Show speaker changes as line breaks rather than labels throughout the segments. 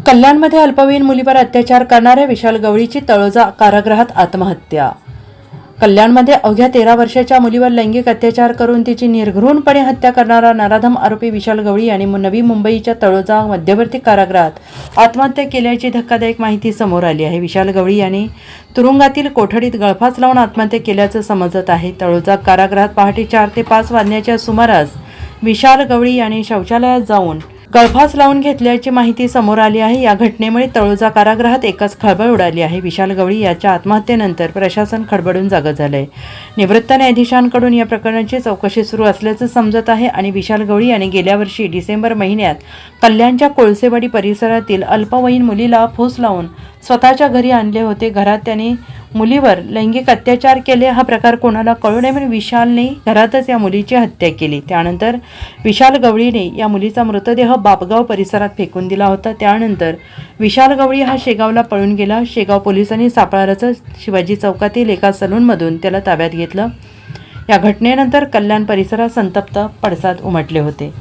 कल्याणमध्ये अल्पवयीन मुलीवर अत्याचार करणाऱ्या विशाल गवळीची तळोजा कारागृहात आत्महत्या। कल्याणमध्ये अवघ्या 13 वर्षाच्या मुलीवर लैंगिक अत्याचार करून तिची निर्घृणपणे हत्या करणारा नराधम आरोपी विशाल गवळी यांनी नवी मुंबईच्या तळोजा मध्यवर्ती कारागृहात आत्महत्या केल्याची धक्कादायक माहिती समोर आली आहे। विशाल गवळी यांनी तुरुंगातील कोठडीत गळफास लावून आत्महत्या केल्याचं समजत आहे। तळोजा कारागृहात पहाटे 4 ते 5 वाजण्याच्या सुमारास विशाल गवळी यांनी शौचालयात जाऊन गळफास लावून घेतल्याची माहिती समोर आली आहे। या घटनेमुळे तळोजा कारागृहात एकच खळबळ उडाली आहे। विशाल गवळी याच्या आत्महत्येनंतर प्रशासन खडबडून जागं झालंय। निवृत्त न्यायाधीशांकडून या प्रकरणाची चौकशी सुरू असल्याचं समजत आहे आणि विशाल गवळी यांनी गेल्या वर्षी डिसेंबर महिन्यात कल्याणच्या कोळसेवाडी परिसरातील अल्पवयीन मुलीला फूस लावून स्वतःच्या घरी आणले होते। घरात त्यांनी मुलीवर लैंगिक अत्याचार केले। हा प्रकार कोणाला कळू नये म्हणून विशालने घरातच या मुलीची हत्या केली। त्यानंतर विशाल गवळीने या मुलीचा मृतदेह बापगाव परिसरात फेकून दिला होता। त्यानंतर विशाल गवळी हा शेगावला पळून गेला। शेगाव पोलिसांनी सापळा रचत शिवाजी चौकातील एका सलूनमधून त्याला ताब्यात घेतलं। या घटनेनंतर कल्याण परिसरात संतप्त पडसाद उमटले होते।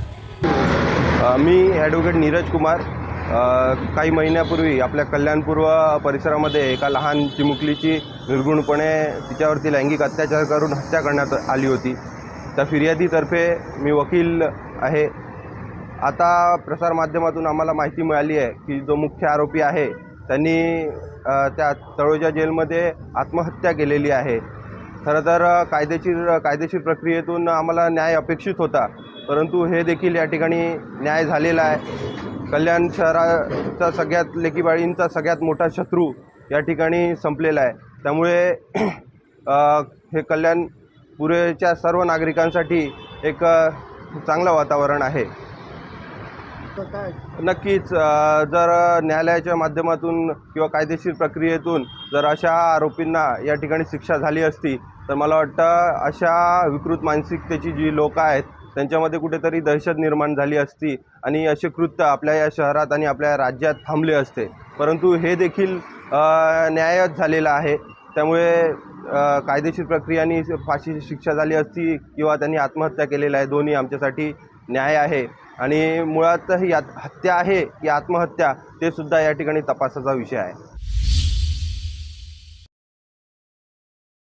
मी ॲडव्होकेट नीरज कुमार काही महिन्यापूर्वी आपल्या कल्याणपूर्व परिसरामध्ये एका लहान चिमुकलीची निर्घृणपणे तिच्यावरती लैंगिक अत्याचार करून हत्या करण्यात आली होती। त्या फिर्यादीतर्फे मी वकील आहे। आता प्रसारमाध्यमातून आम्हाला माहिती मिळाली आहे की जो मुख्य आरोपी आहे त्यांनी त्या तळोजा जेलमध्ये आत्महत्या केलेली आहे। खरं तर कायदेशीर प्रक्रियेतून आम्हाला न्याय अपेक्षित होता, परंतु हे देखील या ठिकाणी न्याय झालेला आहे। कल्याण शहराचा सगळ्यात लेकीबाळींचा सगळ्यात मोठा शत्रू या ठिकाणी संपलेला आहे। त्यामुळे हे कल्याण पुरेच्या सर्व नागरिकांसाठी एक चांगलं वातावरण आहे। नक्कीच जर न्यायालयाच्या माध्यमातून किंवा कायदेशीर प्रक्रियेतून जर अशा आरोपींना या ठिकाणी शिक्षा झाली असती तर मला वाटतं अशा विकृत मानसिकतेची जी लोक आहेत त्यांच्यामध्ये कुठेतरी दहशत निर्माण झाली असती आणि असे कृत्य आपल्या या शहरात आणि आपल्या राज्यात थांबले असते। परंतु हे देखील न्यायच झालेलं आहे। त्यामुळे कायदेशीर प्रक्रियेने फाशीची शिक्षा झाली असती किंवा त्यांनी आत्महत्या केलेलं आहे, दोन्ही आमच्यासाठी न्याय आहे। आणि मुळात ही हत्या आहे की आत्महत्या ते सुद्धा या ठिकाणी तपासाचा विषय आहे।